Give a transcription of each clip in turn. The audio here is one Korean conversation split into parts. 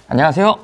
안녕하세요.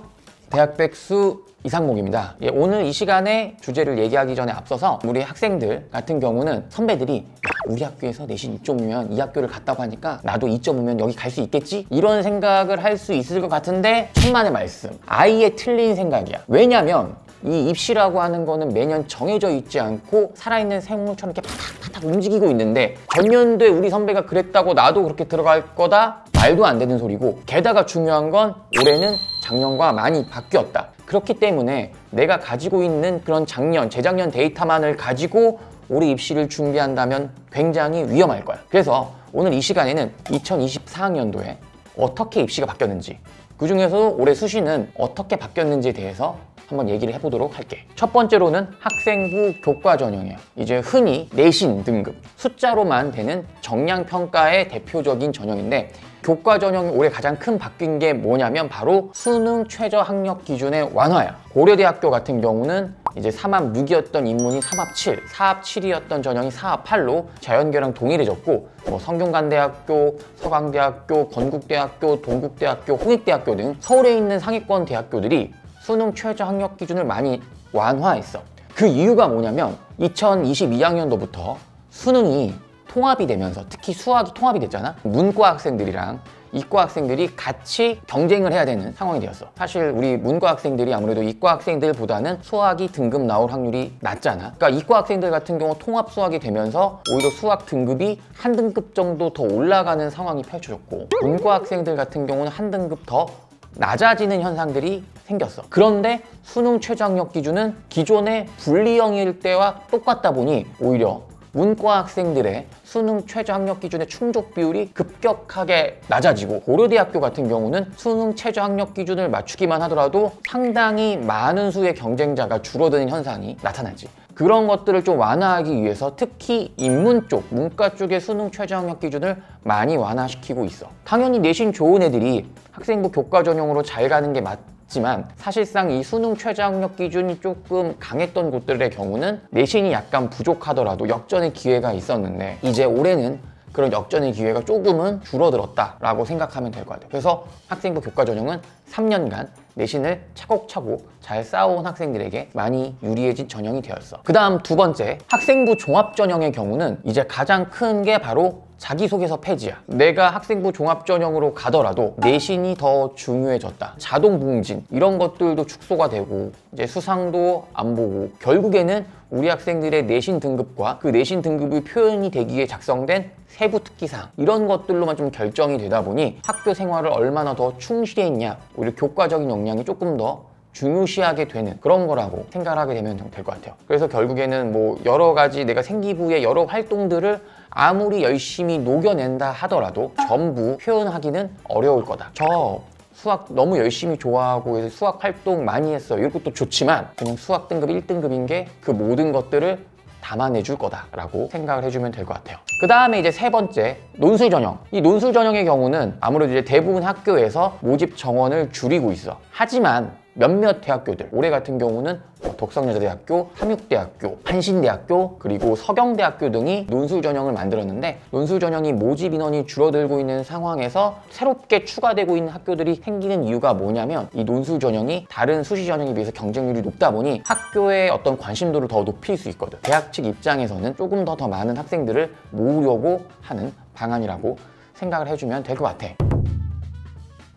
대학백수 이상목입니다. 오늘 이 시간에 주제를 얘기하기 전에 앞서서 우리 학생들 같은 경우는 선배들이 우리 학교에서 내신 2.5면 이 학교를 갔다고 하니까 나도 2.5면 여기 갈 수 있겠지? 이런 생각을 할 수 있을 것 같은데 천만의 말씀, 아예 틀린 생각이야. 왜냐면 이 입시라고 하는 거는 매년 정해져 있지 않고 살아있는 생물처럼 이렇게 파닥파닥 움직이고 있는데 전년도에 우리 선배가 그랬다고 나도 그렇게 들어갈 거다? 말도 안 되는 소리고, 게다가 중요한 건 올해는 작년과 많이 바뀌었다. 그렇기 때문에 내가 가지고 있는 그런 작년, 재작년 데이터만을 가지고 올해 입시를 준비한다면 굉장히 위험할 거야. 그래서 오늘 이 시간에는 2024학년도에 어떻게 입시가 바뀌었는지, 그 중에서도 올해 수시는 어떻게 바뀌었는지에 대해서 한번 얘기를 해보도록 할게. 첫 번째로는 학생부 교과 전형이에요. 이제 흔히 내신 등급, 숫자로만 되는 정량평가의 대표적인 전형인데, 교과 전형이 올해 가장 큰 바뀐 게 뭐냐면 바로 수능 최저 학력 기준의 완화야. 고려대학교 같은 경우는 이제 3합 6이었던 인문이 3합 7, 4합 7이었던 전형이 4합 8로 자연계랑 동일해졌고, 성균관대학교, 서강대학교, 건국대학교, 동국대학교, 홍익대학교 등 서울에 있는 상위권 대학교들이 수능 최저 학력 기준을 많이 완화했어. 그 이유가 뭐냐면 2022학년도부터 수능이 통합이 되면서, 특히 수학이 통합이 됐잖아. 문과 학생들이랑 이과 학생들이 같이 경쟁을 해야 되는 상황이 되었어. 사실 우리 문과 학생들이 아무래도 이과 학생들보다는 수학이 등급 나올 확률이 낮잖아. 그러니까 이과 학생들 같은 경우 통합 수학이 되면서 오히려 수학 등급이 한 등급 정도 더 올라가는 상황이 펼쳐졌고, 문과 학생들 같은 경우는 한 등급 더 낮아지는 현상들이 생겼어. 그런데 수능 최저 학력 기준은 기존의 분리형일 때와 똑같다 보니 오히려 문과 학생들의 수능 최저 학력 기준의 충족 비율이 급격하게 낮아지고, 고려대학교 같은 경우는 수능 최저 학력 기준을 맞추기만 하더라도 상당히 많은 수의 경쟁자가 줄어드는 현상이 나타나지. 그런 것들을 좀 완화하기 위해서 특히 인문 쪽, 문과 쪽의 수능 최저 학력 기준을 많이 완화시키고 있어. 당연히 내신 좋은 애들이 학생부 교과 전형으로 잘 가는 게 맞지만, 사실상 이 수능 최저 학력 기준이 조금 강했던 곳들의 경우는 내신이 약간 부족하더라도 역전의 기회가 있었는데, 이제 올해는 그런 역전의 기회가 조금은 줄어들었다라고 생각하면 될 것 같아요. 그래서 학생부 교과 전형은 3년간 내신을 차곡차곡 잘 쌓아온 학생들에게 많이 유리해진 전형이 되었어. 그 다음 두 번째, 학생부 종합 전형의 경우는 이제 가장 큰 게 바로 자기소개서 폐지야. 내가 학생부 종합 전형으로 가더라도 내신이 더 중요해졌다. 자동 봉진 이런 것들도 축소가 되고, 이제 수상도 안 보고, 결국에는 우리 학생들의 내신 등급과 그 내신 등급이 표현이 되기 위해 작성된 세부 특기사항, 이런 것들로만 좀 결정이 되다 보니 학교 생활을 얼마나 더 충실히 했냐, 오히려 교과적인 역량이 조금 더 중요시하게 되는 그런 거라고 생각을 하게 되면 될 것 같아요. 그래서 결국에는 여러 가지 내가 생기부의 여러 활동들을 아무리 열심히 녹여낸다 하더라도 전부 표현하기는 어려울 거다. 저 수학 너무 열심히 좋아하고 수학 활동 많이 했어, 이것도 좋지만 그냥 수학 등급 1등급인 게 그 모든 것들을 담아내줄 거다라고 생각을 해주면 될 것 같아요. 그 다음에 이제 세 번째, 논술 전형. 이 논술 전형의 경우는 아무래도 이제 대부분 학교에서 모집 정원을 줄이고 있어. 하지만 몇몇 대학교들, 올해 같은 경우는 덕성여자대학교, 삼육대학교, 한신대학교, 그리고 서경대학교 등이 논술 전형을 만들었는데, 논술 전형이 모집 인원이 줄어들고 있는 상황에서 새롭게 추가되고 있는 학교들이 생기는 이유가 뭐냐면, 이 논술 전형이 다른 수시 전형에 비해서 경쟁률이 높다 보니 학교의 어떤 관심도를 더 높일 수 있거든. 대학 측 입장에서는 조금 더 많은 학생들을 모으려고 하는 방안이라고 생각을 해주면 될 것 같아.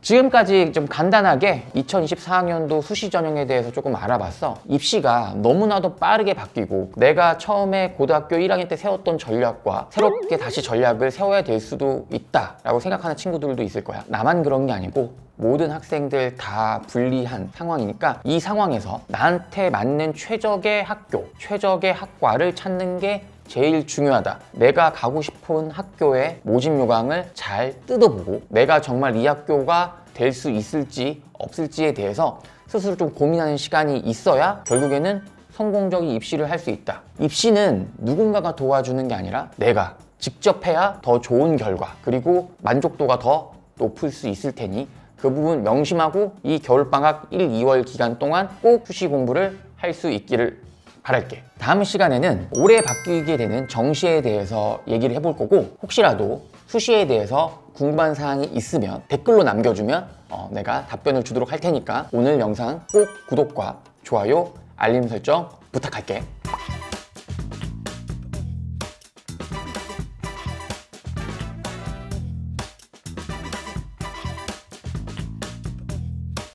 지금까지 좀 간단하게 2024학년도 수시 전형에 대해서 조금 알아봤어. 입시가 너무나도 빠르게 바뀌고, 내가 처음에 고등학교 1학년 때 세웠던 전략과 새롭게 다시 전략을 세워야 될 수도 있다라고 생각하는 친구들도 있을 거야. 나만 그런 게 아니고 모든 학생들 다 불리한 상황이니까, 이 상황에서 나한테 맞는 최적의 학교, 최적의 학과를 찾는 게 제일 중요하다. 내가 가고 싶은 학교의 모집 요강을 잘 뜯어보고, 내가 정말 이 학교가 될 수 있을지 없을지에 대해서 스스로 좀 고민하는 시간이 있어야 결국에는 성공적인 입시를 할 수 있다. 입시는 누군가가 도와주는 게 아니라 내가 직접 해야 더 좋은 결과, 그리고 만족도가 더 높을 수 있을 테니 그 부분 명심하고 이 겨울방학 1, 2월 기간 동안 꼭 수시 공부를 할 수 있기를 바랄게. 다음 시간에는 올해 바뀌게 되는 정시에 대해서 얘기를 해볼 거고, 혹시라도 수시에 대해서 궁금한 사항이 있으면 댓글로 남겨주면 내가 답변을 주도록 할 테니까 오늘 영상 꼭 구독과 좋아요, 알림 설정 부탁할게.